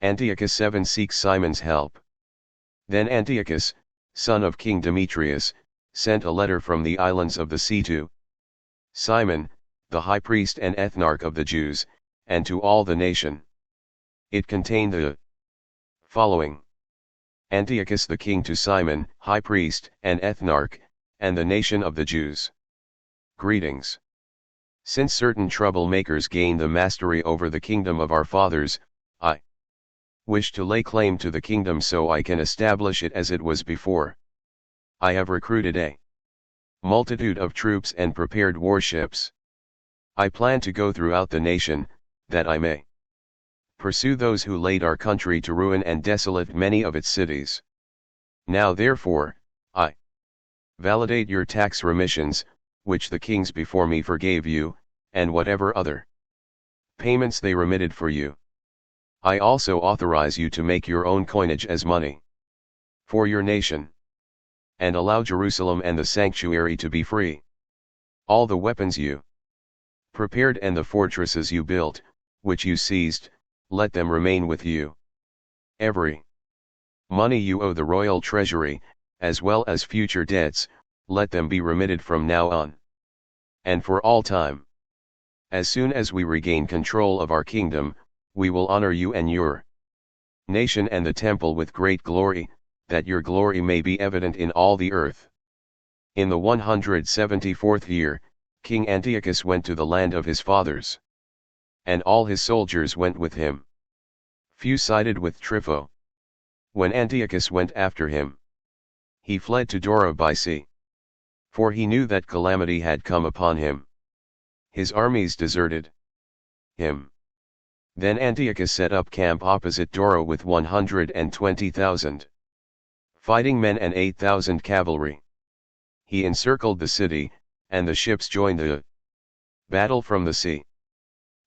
Antiochus 7 seeks Simon's help. Then Antiochus, son of King Demetrius, sent a letter from the islands of the sea to Simon, the high priest and ethnarch of the Jews, and to all the nation. It contained the following: Antiochus the king to Simon, high priest and ethnarch, and the nation of the Jews. Greetings. Since certain troublemakers gain the mastery over the kingdom of our fathers, I wish to lay claim to the kingdom so I can establish it as it was before. I have recruited a multitude of troops and prepared warships. I plan to go throughout the nation, that I may pursue those who laid our country to ruin and desolate many of its cities. Now therefore, I validate your tax remissions, which the kings before me forgave you, and whatever other payments they remitted for you. I also authorize you to make your own coinage as money for your nation, and allow Jerusalem and the sanctuary to be free. All the weapons you prepared and the fortresses you built, which you seized, let them remain with you. Every money you owe the royal treasury, as well as future debts, let them be remitted from now on, and for all time. As soon as we regain control of our kingdom, we will honor you and your nation and the temple with great glory, that your glory may be evident in all the earth. In the 174th year, King Antiochus went to the land of his fathers, and all his soldiers went with him. Few sided with Trypho. When Antiochus went after him, he fled to Dora by sea, for he knew that calamity had come upon him. His armies deserted him. Then Antiochus set up camp opposite Dora with 120,000 fighting men and 8,000 cavalry. He encircled the city, and the ships joined the battle from the sea.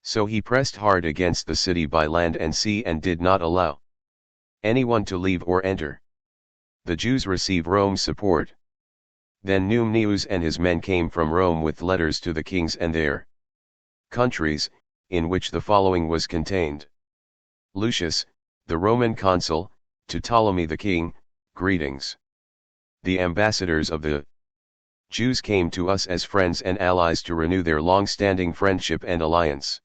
So he pressed hard against the city by land and sea and did not allow anyone to leave or enter. The Jews receive Rome's support. Then Numneus and his men came from Rome with letters to the kings and their countries, in which the following was contained: Lucius, the Roman consul, to Ptolemy the king, greetings. The ambassadors of the Jews came to us as friends and allies to renew their long-standing friendship and alliance.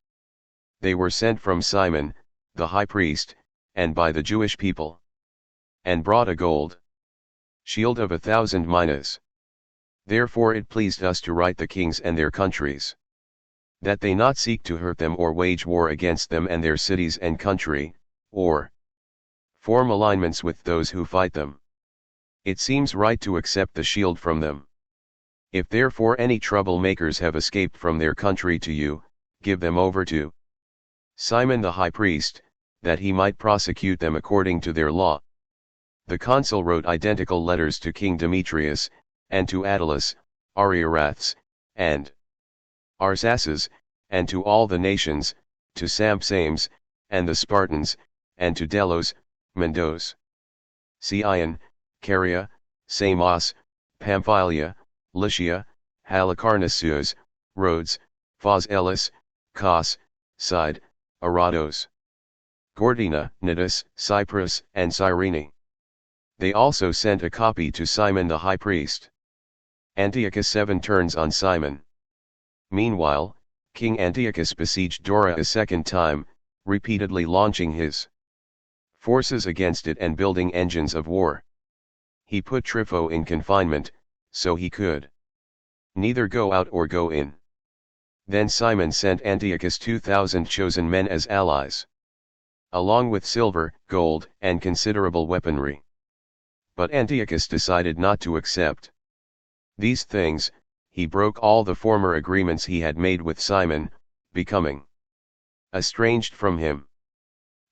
They were sent from Simon, the high priest, and by the Jewish people, and brought a gold shield of 1,000 minas. Therefore it pleased us to write the kings and their countries, that they not seek to hurt them or wage war against them and their cities and country, or form alignments with those who fight them. It seems right to accept the shield from them. If therefore any troublemakers have escaped from their country to you, give them over to Simon the high priest, that he might prosecute them according to their law. The consul wrote identical letters to King Demetrius, and to Attalus, Ariarathes, and Arsaces, and to all the nations, to Sampsames, and the Spartans, and to Delos, Mendos, Scion, Caria, Samos, Pamphylia, Lycia, Halicarnassus, Rhodes, Phos Elis, Kos, Side, Arados, Gordina, Cnidus, Cyprus, and Cyrene. They also sent a copy to Simon the high priest. Antiochus 7 turns on Simon. Meanwhile, King Antiochus besieged Dora a second time, repeatedly launching his forces against it and building engines of war. He put Trypho in confinement, so he could neither go out or go in. Then Simon sent Antiochus 2,000 chosen men as allies, along with silver, gold, and considerable weaponry. But Antiochus decided not to accept these things. He broke all the former agreements he had made with Simon, becoming estranged from him.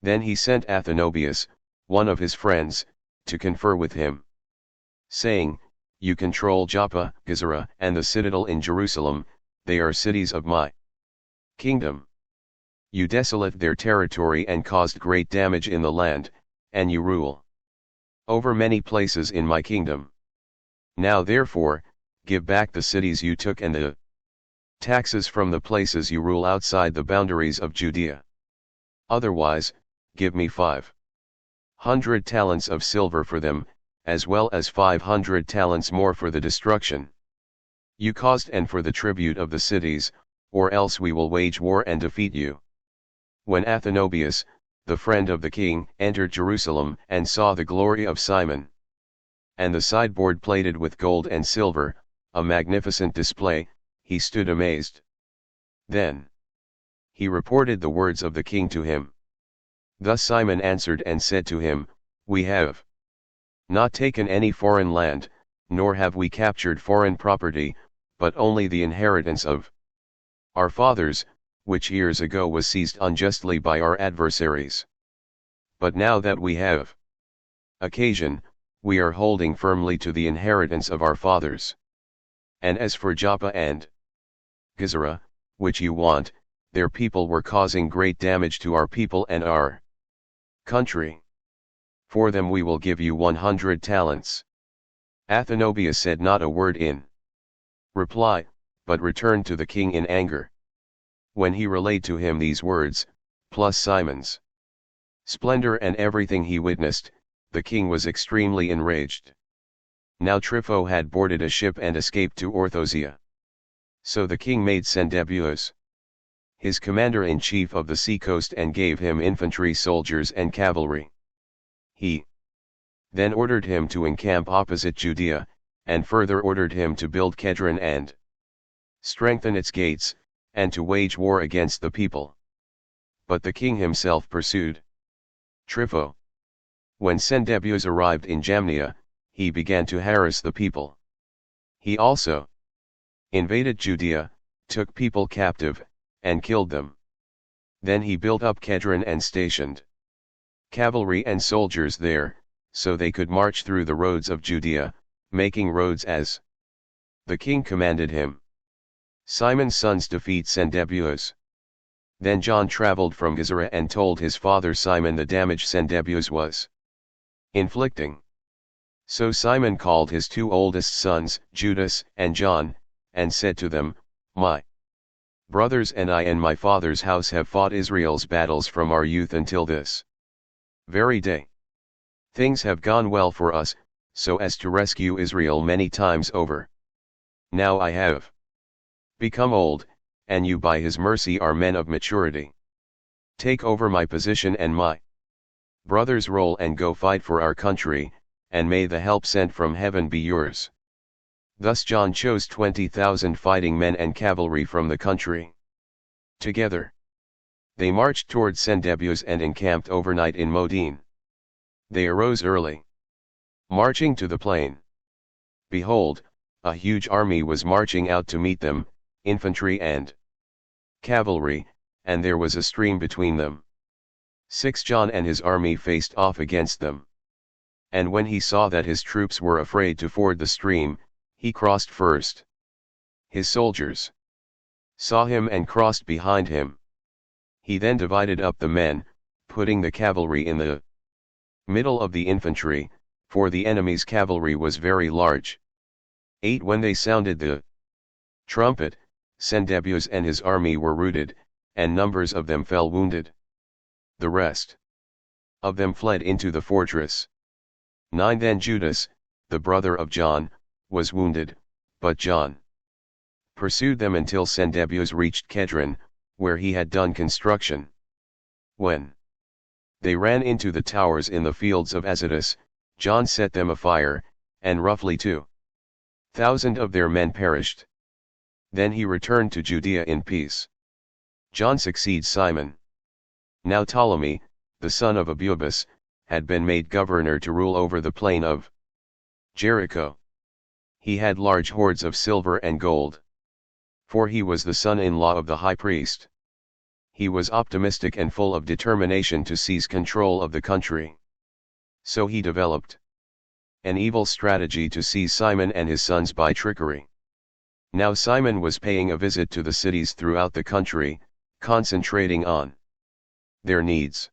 Then he sent Athenobius, one of his friends, to confer with him, saying, "You control Joppa, Gazara, and the citadel in Jerusalem, they are cities of my kingdom. You desolate their territory and caused great damage in the land, and you rule over many places in my kingdom. Now therefore, give back the cities you took and the taxes from the places you rule outside the boundaries of Judea. Otherwise, give me 500 talents of silver for them, as well as 500 talents more for the destruction you caused and for the tribute of the cities, or else we will wage war and defeat you. When Athenobius, the friend of the king, entered Jerusalem and saw the glory of Simon, and the sideboard plated with gold and silver, a magnificent display, he stood amazed. Then he reported the words of the king to him. Thus Simon answered and said to him, We have not taken any foreign land, nor have we captured foreign property, but only the inheritance of our fathers, which years ago was seized unjustly by our adversaries. But now that we have occasion, we are holding firmly to the inheritance of our fathers. And as for Joppa and Gizera, which you want, their people were causing great damage to our people and our country. For them we will give you 100 talents. Athenobius said not a word in reply, but returned to the king in anger. When he relayed to him these words, plus Simon's splendor and everything he witnessed, the king was extremely enraged. Now Trypho had boarded a ship and escaped to Orthosia. So the king made Cendebuus his commander-in-chief of the seacoast and gave him infantry soldiers and cavalry. He then ordered him to encamp opposite Judea, and further ordered him to build Kedron and strengthen its gates, and to wage war against the people. But the king himself pursued Trypho. When Cendebuus arrived in Jamnia, he began to harass the people. He also invaded Judea, took people captive, and killed them. Then he built up Kedron and stationed cavalry and soldiers there, so they could march through the roads of Judea, making roads as the king commanded him. Simon's sons defeat Cendebuus. Then John traveled from Gizera and told his father Simon the damage Cendebuus was inflicting. So Simon called his 2 oldest sons, Judas and John, and said to them, My brothers and I and my father's house have fought Israel's battles from our youth until this very day. Things have gone well for us, so as to rescue Israel many times over. Now I have become old, and you by his mercy are men of maturity. Take over my position and my brothers' role and go fight for our country, and may the help sent from heaven be yours. Thus John chose 20,000 fighting men and cavalry from the country. Together they marched toward Cendebuus and encamped overnight in Modin. They arose early, marching to the plain. Behold, a huge army was marching out to meet them, infantry and cavalry, and there was a stream between them. 6 John and his army faced off against them. And when he saw that his troops were afraid to ford the stream, he crossed first. His soldiers saw him and crossed behind him. He then divided up the men, putting the cavalry in the middle of the infantry, for the enemy's cavalry was very large. 8 When they sounded the trumpet, Cendebuus and his army were routed, and numbers of them fell wounded. The rest of them fled into the fortress. 9 Then Judas, the brother of John, was wounded, but John pursued them until Cendebuus reached Kedron, where he had done construction. When they ran into the towers in the fields of Azotus, John set them afire, and roughly 2,000 of their men perished. Then he returned to Judea in peace. John succeeds Simon. Now Ptolemy, the son of Abuabus, had been made governor to rule over the plain of Jericho. He had large hoards of silver and gold. For he was the son-in-law of the high priest. He was optimistic and full of determination to seize control of the country. So he developed an evil strategy to seize Simon and his sons by trickery. Now Simon was paying a visit to the cities throughout the country, concentrating on their needs.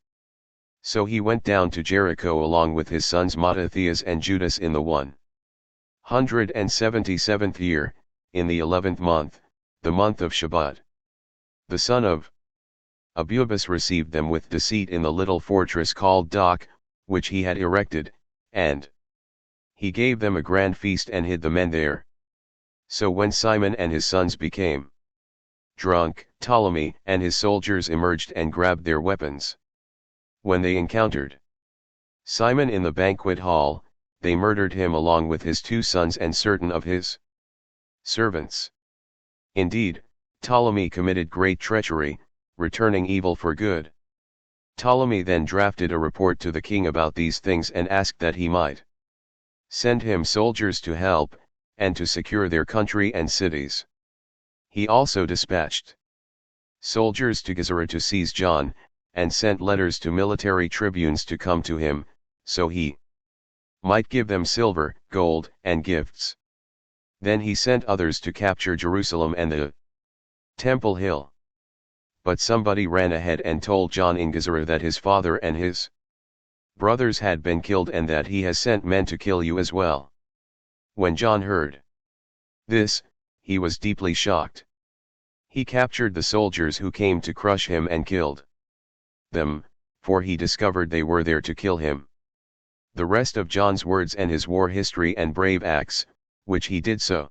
So he went down to Jericho along with his sons Mattathias and Judas in the 177th year, in the 11th month, the month of Shabbat. The son of Abubus received them with deceit in the little fortress called Doc, which he had erected, and he gave them a grand feast and hid the men there. So when Simon and his sons became drunk, Ptolemy and his soldiers emerged and grabbed their weapons. When they encountered Simon in the banquet hall, they murdered him along with his 2 sons and certain of his servants. Indeed, Ptolemy committed great treachery, returning evil for good. Ptolemy then drafted a report to the king about these things and asked that he might send him soldiers to help, and to secure their country and cities. He also dispatched soldiers to Gizera to seize John, and sent letters to military tribunes to come to him, so he might give them silver, gold, and gifts. Then he sent others to capture Jerusalem and the Temple Hill. But somebody ran ahead and told John in Gizera that his father and his brothers had been killed and that he has sent men to kill you as well. When John heard this, he was deeply shocked. He captured the soldiers who came to crush him and killed them, for he discovered they were there to kill him. The rest of John's words and his war history and brave acts, which he did so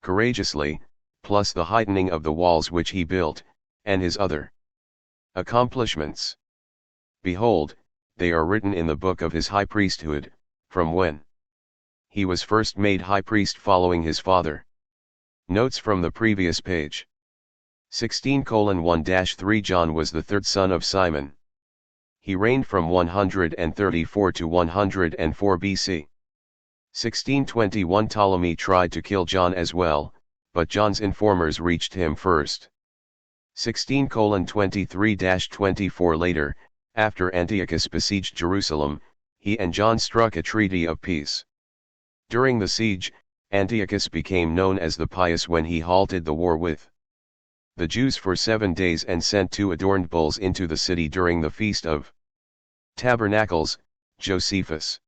courageously, plus the heightening of the walls which he built, and his other accomplishments. Behold, they are written in the book of his high priesthood, from when he was first made high priest following his father. Notes from the previous page. 16:1-3 John was the 3rd son of Simon. He reigned from 134 to 104 BC. 1621 Ptolemy tried to kill John as well, but John's informers reached him first. 16:23-24 Later, after Antiochus besieged Jerusalem, he and John struck a treaty of peace. During the siege, Antiochus became known as the Pious when he halted the war with the Jews for 7 days and sent 2 adorned bulls into the city during the Feast of Tabernacles. Josephus